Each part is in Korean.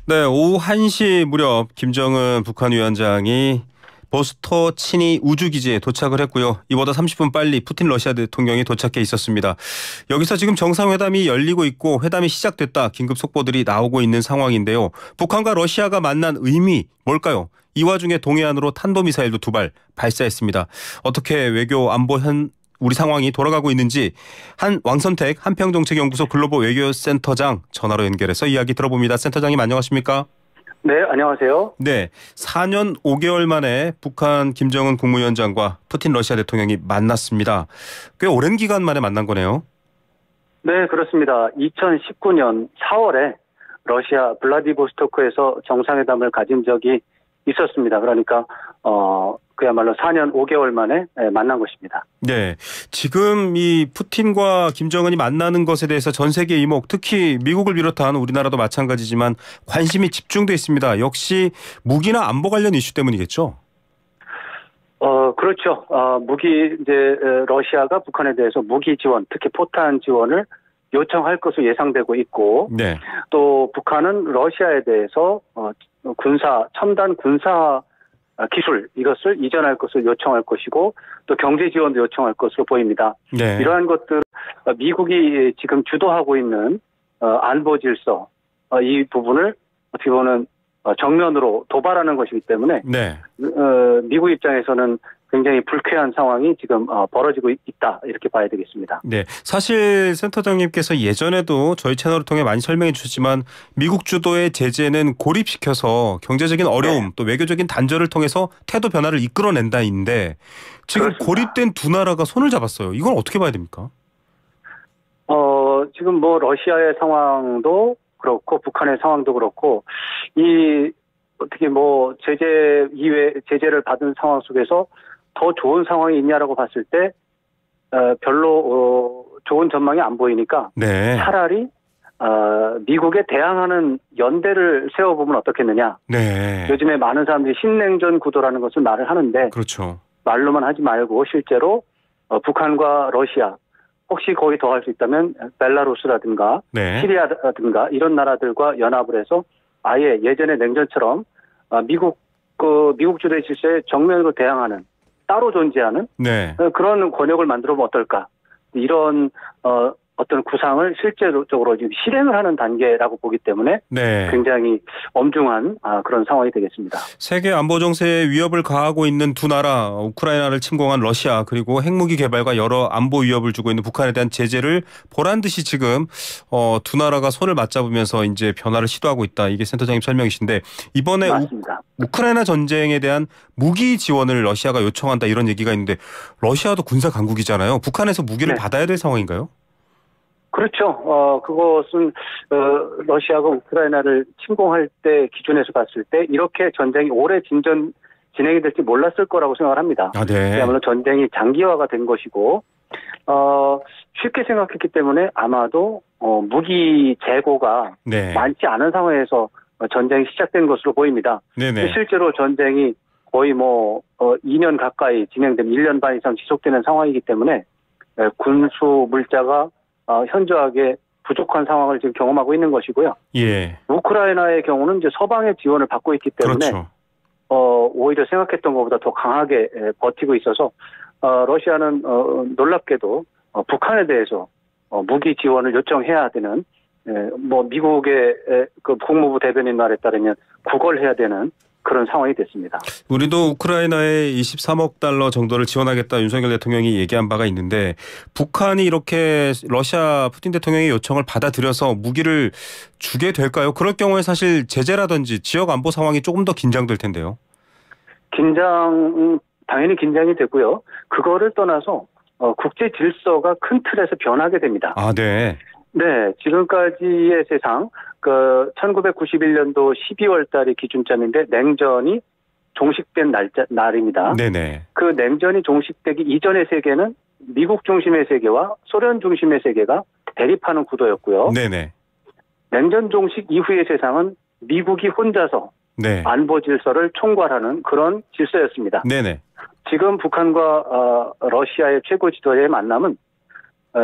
네, 오후 1시 무렵 김정은 북한 위원장이 보스토치니 우주기지에 도착을 했고요. 이보다 30분 빨리 푸틴 러시아 대통령이 도착해 있었습니다. 여기서 지금 정상회담이 열리고 있고 회담이 시작됐다 긴급 속보들이 나오고 있는 상황인데요. 북한과 러시아가 만난 의미 뭘까요? 이 와중에 동해안으로 탄도미사일도 2발 발사했습니다. 어떻게 외교 안보 우리 상황이 돌아가고 있는지 왕선택 한평정책연구소 글로벌 외교센터장 전화로 연결해서 이야기 들어봅니다. 센터장님 안녕하십니까? 네, 안녕하세요. 네, 4년 5개월 만에 북한 김정은 국무위원장과 푸틴 러시아 대통령이 만났습니다. 꽤 오랜 기간 만에 만난 거네요. 네, 그렇습니다. 2019년 4월에 러시아 블라디보스토크에서 정상회담을 가진 적이 있었습니다. 그러니까 그야말로 4년 5개월 만에 만난 것입니다. 네, 지금 이 푸틴과 김정은이 만나는 것에 대해서 전 세계 이목, 특히 미국을 비롯한 우리나라도 마찬가지지만 관심이 집중돼 있습니다. 역시 무기나 안보 관련 이슈 때문이겠죠? 그렇죠. 러시아가 북한에 대해서 무기 지원, 특히 포탄 지원을 요청할 것으로 예상되고 있고, 네. 또 북한은 러시아에 대해서 첨단 군사 기술 이것을 이전할 것을 요청할 것이고 또 경제 지원도 요청할 것으로 보입니다. 네. 이러한 것들 미국이 지금 주도하고 있는 안보 질서 이 부분을 어떻게 보면 정면으로 도발하는 것이기 때문에 네. 미국 입장에서는 굉장히 불쾌한 상황이 지금 벌어지고 있다 이렇게 봐야 되겠습니다. 네, 사실 센터장님께서 예전에도 저희 채널을 통해 많이 설명해 주셨지만 미국 주도의 제재는 고립시켜서 경제적인 어려움 네. 또 외교적인 단절을 통해서 태도 변화를 이끌어낸다인데 지금 그렇습니다. 고립된 두 나라가 손을 잡았어요. 이건 어떻게 봐야 됩니까? 지금 러시아의 상황도 그렇고 북한의 상황도 그렇고 어떻게 제재를 받은 상황 속에서 더 좋은 상황이 있냐라고 봤을 때 별로 좋은 전망이 안 보이니까 네. 차라리 미국에 대항하는 연대를 세워보면 어떻겠느냐. 네. 요즘에 많은 사람들이 신냉전 구도라는 것을 말을 하는데 그렇죠. 말로만 하지 말고 실제로 북한과 러시아 혹시 거기 더 할 수 있다면 벨라루스라든가 네. 시리아라든가 이런 나라들과 연합을 해서 아예 예전의 냉전처럼 미국 주도의 질서에 정면으로 대항하는 따로 존재하는 네. 그런 권역을 만들어보면 어떨까 이런 어떤 구상을 실제적으로 지금 실행을 하는 단계라고 보기 때문에 네. 굉장히 엄중한 그런 상황이 되겠습니다. 세계 안보 정세에 위협을 가하고 있는 두 나라, 우크라이나를 침공한 러시아 그리고 핵무기 개발과 여러 안보 위협을 주고 있는 북한에 대한 제재를 보란 듯이 지금 두 나라가 손을 맞잡으면서 이제 변화를 시도하고 있다. 이게 센터장님 설명이신데 이번에 맞습니다. 우크라이나 전쟁에 대한 무기 지원을 러시아가 요청한다 이런 얘기가 있는데 러시아도 군사 강국이잖아요. 북한에서 무기를 네. 받아야 될 상황인가요? 그렇죠. 그것은 러시아가 우크라이나를 침공할 때 기준에서 봤을 때 이렇게 전쟁이 오래 진행이 될지 몰랐을 거라고 생각을 합니다. 아, 네. 그야말로 전쟁이 장기화가 된 것이고 쉽게 생각했기 때문에 아마도 무기 재고가 네. 많지 않은 상황에서 전쟁이 시작된 것으로 보입니다. 네네. 실제로 전쟁이 거의 2년 가까이 진행된 1년 반 이상 지속되는 상황이기 때문에 군수 물자가 현저하게 부족한 상황을 지금 경험하고 있는 것이고요. 예. 우크라이나의 경우는 이제 서방의 지원을 받고 있기 때문에 그렇죠. 오히려 생각했던 것보다 더 강하게 버티고 있어서 러시아는 놀랍게도 북한에 대해서 무기 지원을 요청해야 되는 미국의 그 국무부 대변인 말에 따르면 구걸해야 되는 그런 상황이 됐습니다. 우리도 우크라이나에 23억 달러 정도를 지원하겠다 윤석열 대통령이 얘기한 바가 있는데 북한이 이렇게 러시아 푸틴 대통령의 요청을 받아들여서 무기를 주게 될까요? 그럴 경우에 사실 제재라든지 지역 안보 상황이 조금 더 긴장될 텐데요. 당연히 긴장이 되고요. 그거를 떠나서 국제 질서가 큰 틀에서 변하게 됩니다. 아, 네. 네, 지금까지의 세상, 1991년도 12월 달이 기준점인데 냉전이 종식된 날입니다. 네네. 그 냉전이 종식되기 이전의 세계는 미국 중심의 세계와 소련 중심의 세계가 대립하는 구도였고요. 네네. 냉전 종식 이후의 세상은 미국이 혼자서 네. 안보 질서를 총괄하는 그런 질서였습니다. 네네. 지금 북한과 러시아의 최고 지도자의 만남은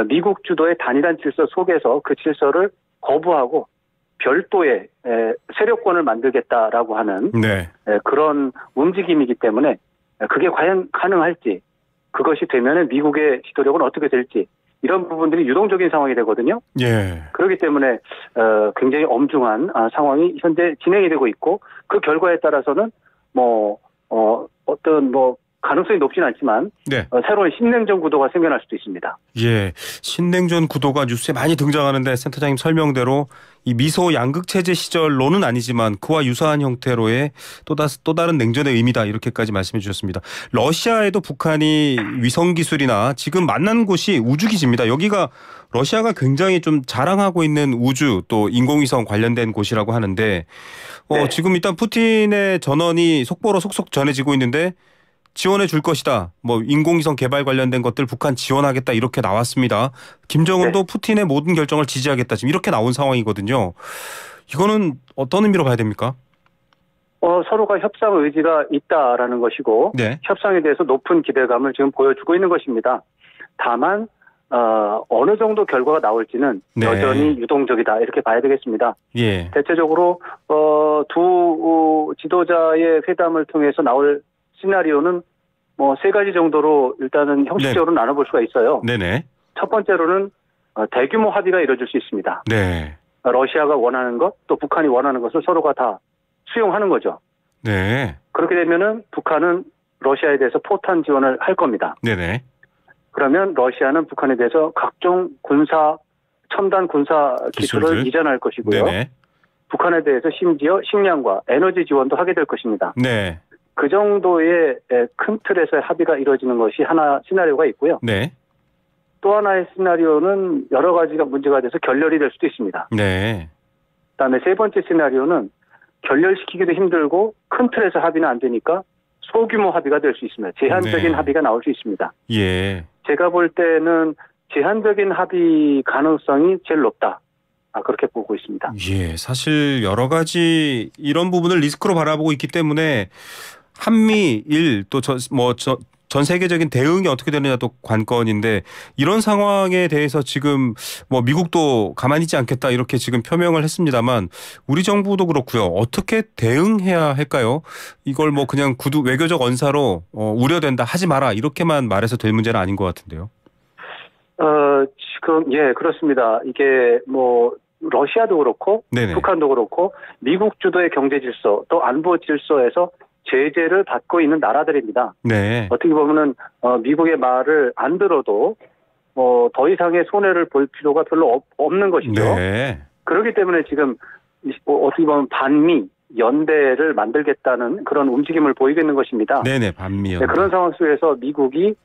미국 주도의 단일한 질서 속에서 그 질서를 거부하고 별도의 세력권을 만들겠다라고 하는 네. 그런 움직임이기 때문에 그게 과연 가능할지, 그것이 되면 미국의 지도력은 어떻게 될지, 이런 부분들이 유동적인 상황이 되거든요. 예. 그렇기 때문에 굉장히 엄중한 상황이 현재 진행이 되고 있고, 그 결과에 따라서는 어떤 가능성이 높지는 않지만 네. 새로운 신냉전 구도가 생겨날 수도 있습니다. 예. 신냉전 구도가 뉴스에 많이 등장하는데 센터장님 설명대로 이 미소 양극 체제 시절로는 아니지만 그와 유사한 형태로의 또 다른 냉전의 의미다, 이렇게까지 말씀해 주셨습니다. 러시아에도 북한이 위성 기술이나 지금 만난 곳이 우주기지입니다. 여기가 러시아가 굉장히 좀 자랑하고 있는 우주 또 인공위성 관련된 곳이라고 하는데 네. 지금 일단 푸틴의 전언이 속보로 속속 전해지고 있는데 지원해 줄 것이다. 인공위성 개발 관련된 것들 북한 지원하겠다, 이렇게 나왔습니다. 김정은도 푸틴의 모든 결정을 지지하겠다, 지금 이렇게 나온 상황이거든요. 이거는 어떤 의미로 봐야 됩니까? 서로가 협상 의지가 있다라는 것이고, 네. 협상에 대해서 높은 기대감을 지금 보여주고 있는 것입니다. 다만 어느 정도 결과가 나올지는 네. 여전히 유동적이다, 이렇게 봐야 되겠습니다. 예. 대체적으로 두 지도자의 회담을 통해서 나올 시나리오는 3가지 정도로 일단은 형식적으로 나눠볼 수가 있어요. 네네. 첫 번째로는 대규모 합의가 이루어질 수 있습니다. 네. 러시아가 원하는 것, 또 북한이 원하는 것을 서로가 다 수용하는 거죠. 네. 그렇게 되면은 북한은 러시아에 대해서 포탄 지원을 할 겁니다. 네네. 그러면 러시아는 북한에 대해서 각종 첨단 군사 기술을 기술들. 이전할 것이고요. 네네. 북한에 대해서 심지어 식량과 에너지 지원도 하게 될 것입니다. 네. 그 정도의 큰 틀에서의 합의가 이루어지는 것이 하나 시나리오가 있고요. 네. 또 하나의 시나리오는 여러 가지가 문제가 돼서 결렬이 될 수도 있습니다. 네. 그다음에 세 번째 시나리오는 결렬시키기도 힘들고 큰 틀에서 합의는 안 되니까 소규모 합의가 될 수 있습니다. 제한적인 네. 합의가 나올 수 있습니다. 예. 제가 볼 때는 제한적인 합의 가능성이 제일 높다, 그렇게 보고 있습니다. 예. 사실 여러 가지 이런 부분을 리스크로 바라보고 있기 때문에 한미일 또 전 세계적인 대응이 어떻게 되느냐도 관건인데, 이런 상황에 대해서 지금 미국도 가만히 있지 않겠다, 이렇게 지금 표명을 했습니다만 우리 정부도 그렇고요. 어떻게 대응해야 할까요? 이걸 그냥 구두 외교적 언사로 우려된다, 하지 마라, 이렇게만 말해서 될 문제는 아닌 것 같은데요. 지금 그렇습니다. 이게 러시아도 그렇고 네네. 북한도 그렇고 미국 주도의 경제 질서 또 안보 질서에서 제재를 받고 있는 나라들입니다. 네. 어떻게 보면은 미국의 말을 안 들어도 더 이상의 손해를 볼 필요가 별로 없는 것이죠. 네. 그렇기 때문에 지금 어떻게 보면 반미 연대를 만들겠다는 그런 움직임을 보이고 있는 것입니다. 네네. 반미 연대. 그런 상황 속에서 미국이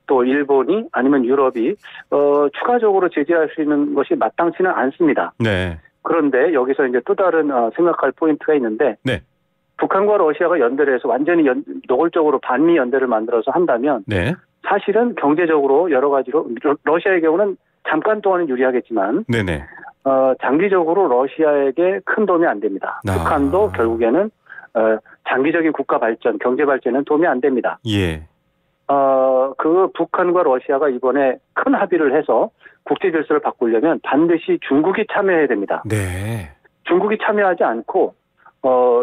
또 일본이 아니면 유럽이 추가적으로 제재할 수 있는 것이 마땅치는 않습니다. 네. 그런데 여기서 이제 또 다른 생각할 포인트가 있는데, 네. 북한과 러시아가 연대를 해서 완전히 노골적으로 반미 연대를 만들어서 한다면 네. 사실은 경제적으로 여러 가지로 러시아의 경우는 잠깐 동안은 유리하겠지만 네네. 장기적으로 러시아에게 큰 도움이 안 됩니다. 북한도 결국에는 장기적인 국가 발전, 경제 발전에는 도움이 안 됩니다. 예. 그 북한과 러시아가 이번에 큰 합의를 해서 국제 질서를 바꾸려면 반드시 중국이 참여해야 됩니다. 네. 중국이 참여하지 않고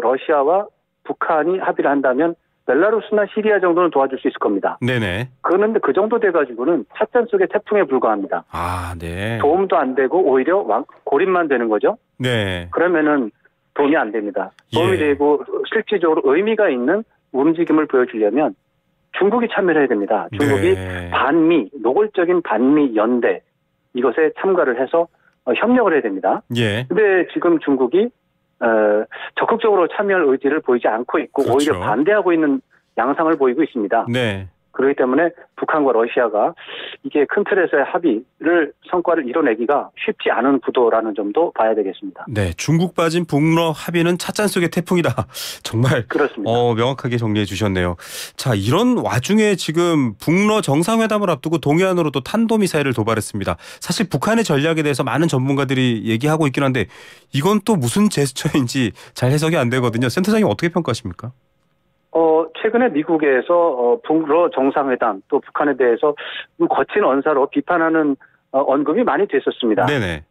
러시아와 북한이 합의를 한다면 벨라루스나 시리아 정도는 도와줄 수 있을 겁니다. 네네. 그런데 그 정도 돼가지고는 찻잔 속의 태풍에 불과합니다. 네. 도움도 안 되고 오히려 고립만 되는 거죠. 네. 그러면은 도움이 안 됩니다. 도움이 되고 실질적으로 의미가 있는 움직임을 보여주려면 중국이 참여를 해야 됩니다. 중국이 반미, 노골적인 반미 연대, 이것에 참가를 해서 협력을 해야 됩니다. 예. 근데 지금 중국이 적극적으로 참여할 의지를 보이지 않고 있고, 그렇죠. 오히려 반대하고 있는 양상을 보이고 있습니다. 네. 그렇기 때문에 북한과 러시아가 이게 큰 틀에서의 성과를 이뤄내기가 쉽지 않은 구도라는 점도 봐야 되겠습니다. 네, 중국 빠진 북러 합의는 찻잔 속의 태풍이다. 정말 그렇습니다. 명확하게 정리해 주셨네요. 자, 이런 와중에 지금 북러 정상회담을 앞두고 동해안으로 또 탄도미사일을 도발했습니다. 사실 북한의 전략에 대해서 많은 전문가들이 얘기하고 있긴 한데 이건 또 무슨 제스처인지 잘 해석이 안 되거든요. 센터장님 어떻게 평가하십니까? 최근에 미국에서 북러 정상회담 또 북한에 대해서 거친 언사로 비판하는 언급이 많이 됐었습니다. 네네.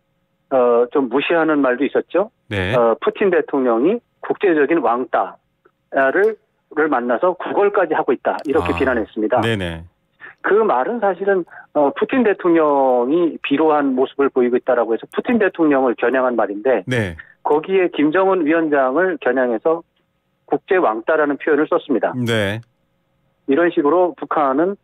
좀 무시하는 말도 있었죠. 네. 푸틴 대통령이 국제적인 왕따를 만나서 구걸까지 하고 있다. 이렇게 비난했습니다. 네네. 그 말은 사실은 푸틴 대통령이 비로한 모습을 보이고 있다라고 해서 푸틴 대통령을 겨냥한 말인데 네. 거기에 김정은 위원장을 겨냥해서 국제 왕따라는 표현을 썼습니다. 네. 이런 식으로 북한은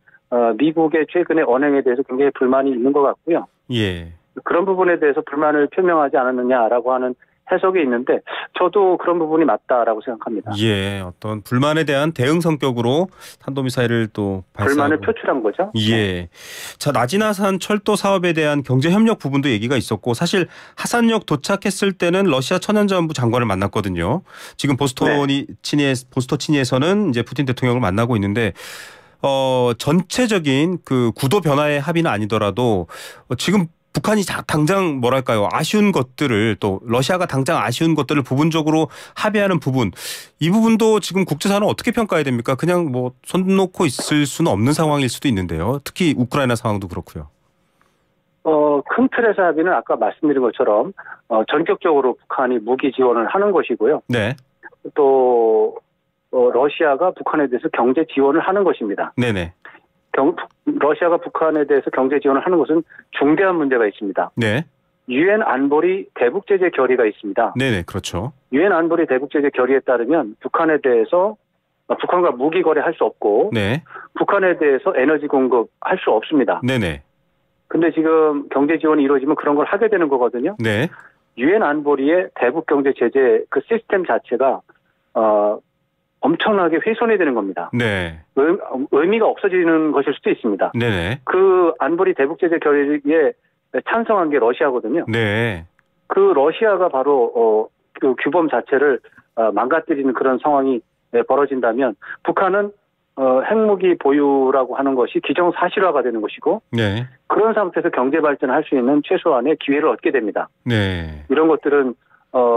미국의 최근의 언행에 대해서 굉장히 불만이 있는 것 같고요. 예. 그런 부분에 대해서 불만을 표명하지 않았느냐라고 하는 해석이 있는데 저도 그런 부분이 맞다라고 생각합니다. 예. 어떤 불만에 대한 대응 성격으로 탄도미사일을 또 발사하고. 불만을 표출한 거죠. 예. 자, 나진하산 철도 사업에 대한 경제 협력 부분도 얘기가 있었고 사실 하산역 도착했을 때는 러시아 천연자원부 장관을 만났거든요. 지금 보스토치니에서는 이제 푸틴 대통령을 만나고 있는데 전체적인 그 구도 변화의 합의는 아니더라도 지금 북한이 당장 뭐랄까요 아쉬운 것들을 또 러시아가 당장 아쉬운 것들을 부분적으로 합의하는 부분 이 부분도 지금 국제사는 어떻게 평가해야 됩니까? 그냥 뭐 손 놓고 있을 수는 없는 상황일 수도 있는데요. 특히 우크라이나 상황도 그렇고요. 큰 틀에서 합의는 아까 말씀드린 것처럼 전격적으로 북한이 무기 지원을 하는 것이고요. 네. 또 러시아가 북한에 대해서 경제 지원을 하는 것입니다. 네네. 러시아가 북한에 대해서 경제 지원을 하는 것은 중대한 문제가 있습니다. 네. 유엔 안보리 대북 제재 결의가 있습니다. 네네. 그렇죠. 유엔 안보리 대북 제재 결의에 따르면 북한에 대해서 북한과 무기 거래할 수 없고 네. 북한에 대해서 에너지 공급할 수 없습니다. 네네. 근데 지금 경제 지원이 이루어지면 그런 걸 하게 되는 거거든요. 네. 유엔 안보리의 대북 경제 제재 그 시스템 자체가 엄청나게 훼손이 되는 겁니다. 네. 의미가 없어지는 것일 수도 있습니다. 네네. 그 안보리 대북 제재 결의에 찬성한 게 러시아거든요. 네. 그 러시아가 바로 그 규범 자체를 망가뜨리는 그런 상황이 벌어진다면 북한은 핵무기 보유라고 하는 것이 기정사실화가 되는 것이고 네. 그런 상태에서 경제 발전할 수 있는 최소한의 기회를 얻게 됩니다. 네. 이런 것들은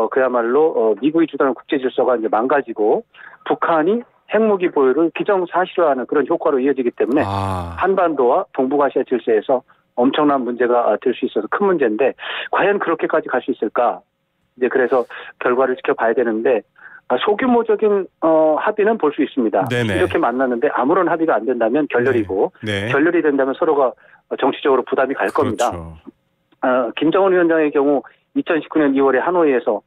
그야말로 미국이 주도하는 국제 질서가 이제 망가지고 북한이 핵무기 보유를 기정사실화하는 그런 효과로 이어지기 때문에 한반도와 동북아시아 질서에서 엄청난 문제가 될 수 있어서 큰 문제인데 과연 그렇게까지 갈 수 있을까? 이제 그래서 결과를 지켜봐야 되는데 소규모적인 합의는 볼 수 있습니다. 네네. 이렇게 만났는데 아무런 합의가 안 된다면 결렬이고 네. 결렬이 된다면 서로가 정치적으로 부담이 갈 겁니다. 그렇죠. 김정은 위원장의 경우 2019년 2월에 하노이에서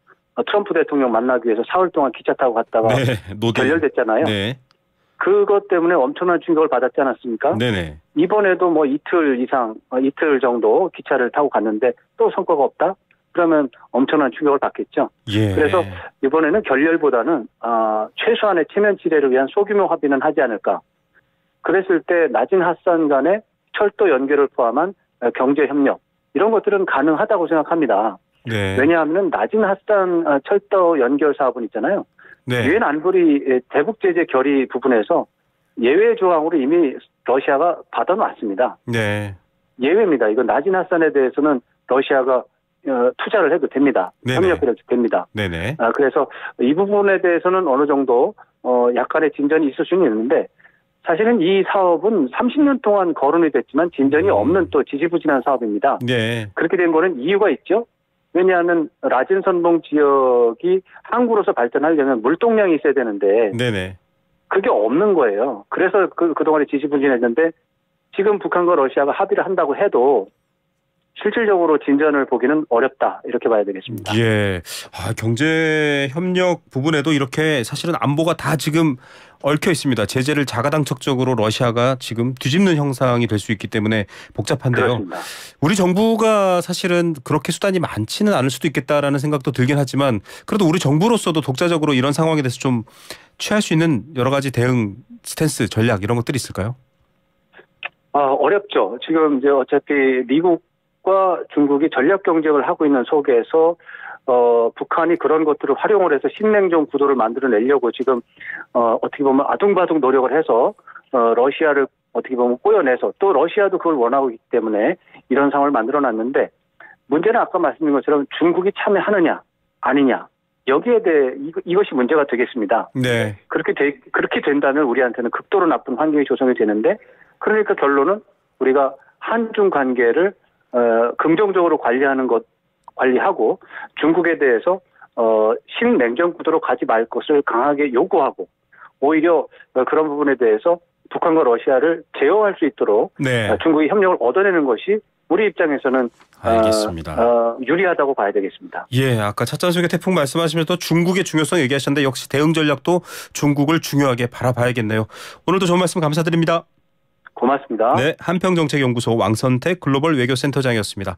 트럼프 대통령 만나기 위해서 사흘 동안 기차 타고 갔다가 결렬됐잖아요. 네. 그것 때문에 엄청난 충격을 받았지 않았습니까? 네네. 이번에도 뭐 이틀 정도 기차를 타고 갔는데 또 성과가 없다? 그러면 엄청난 충격을 받겠죠. 예. 그래서 이번에는 결렬보다는 최소한의 체면 치레를 위한 소규모 합의는 하지 않을까. 그랬을 때 나진 핫산 간의 철도 연결을 포함한 경제 협력 이런 것들은 가능하다고 생각합니다. 네. 왜냐하면 나진 핫산 철도 연결 사업은 있잖아요. 네. 유엔 안보리 대북 제재 결의 부분에서 예외 조항으로 이미 러시아가 받아놨습니다. 네. 예외입니다. 이건 나진 핫산에 대해서는 러시아가 투자를 해도 됩니다. 협력을 해도 됩니다. 네네. 그래서 이 부분에 대해서는 어느 정도 약간의 진전이 있을 수는 있는데 사실은 이 사업은 30년 동안 거론이 됐지만 진전이 없는 또 지지부진한 사업입니다. 네. 그렇게 된 거는 이유가 있죠. 왜냐하면 라진 선봉 지역이 항구로서 발전하려면 물동량이 있어야 되는데 네네. 그게 없는 거예요. 그래서 그동안에 지지부진했는데 지금 북한과 러시아가 합의를 한다고 해도 실질적으로 진전을 보기는 어렵다 이렇게 봐야 되겠습니다. 예, 경제 협력 부분에도 이렇게 사실은 안보가 다 지금 얽혀 있습니다. 제재를 자가당착적으로 러시아가 지금 뒤집는 형상이 될 수 있기 때문에 복잡한데요. 그렇습니다. 우리 정부가 사실은 그렇게 수단이 많지는 않을 수도 있겠다라는 생각도 들긴 하지만 그래도 우리 정부로서도 독자적으로 이런 상황에 대해서 좀 취할 수 있는 여러 가지 대응 스탠스, 전략 이런 것들이 있을까요? 어렵죠. 지금 이제 어차피 미국과 중국이 전략 경쟁을 하고 있는 속에서 북한이 그런 것들을 활용을 해서 신냉전 구도를 만들어내려고 지금 어떻게 보면 아둥바둥 노력을 해서 러시아를 어떻게 보면 꼬여내서 또 러시아도 그걸 원하고 있기 때문에 이런 상황을 만들어놨는데 문제는 아까 말씀드린 것처럼 중국이 참여하느냐 아니냐 여기에 대해 이것이 문제가 되겠습니다. 네. 그렇게 된다면 우리한테는 극도로 나쁜 환경이 조성이 되는데 그러니까 결론은 우리가 한중 관계를 긍정적으로 관리하는 것 관리하고 중국에 대해서 신냉전 구도로 가지 말 것을 강하게 요구하고 오히려 그런 부분에 대해서 북한과 러시아를 제어할 수 있도록 네. 중국이 협력을 얻어내는 것이 우리 입장에서는 알겠습니다. 유리하다고 봐야 되겠습니다. 예, 아까 찻잔속의 태풍 말씀하시면서 중국의 중요성 얘기하셨는데 역시 대응 전략도 중국을 중요하게 바라봐야겠네요. 오늘도 좋은 말씀 감사드립니다. 고맙습니다. 네, 한평정책연구소 왕선택 글로벌 외교센터장이었습니다.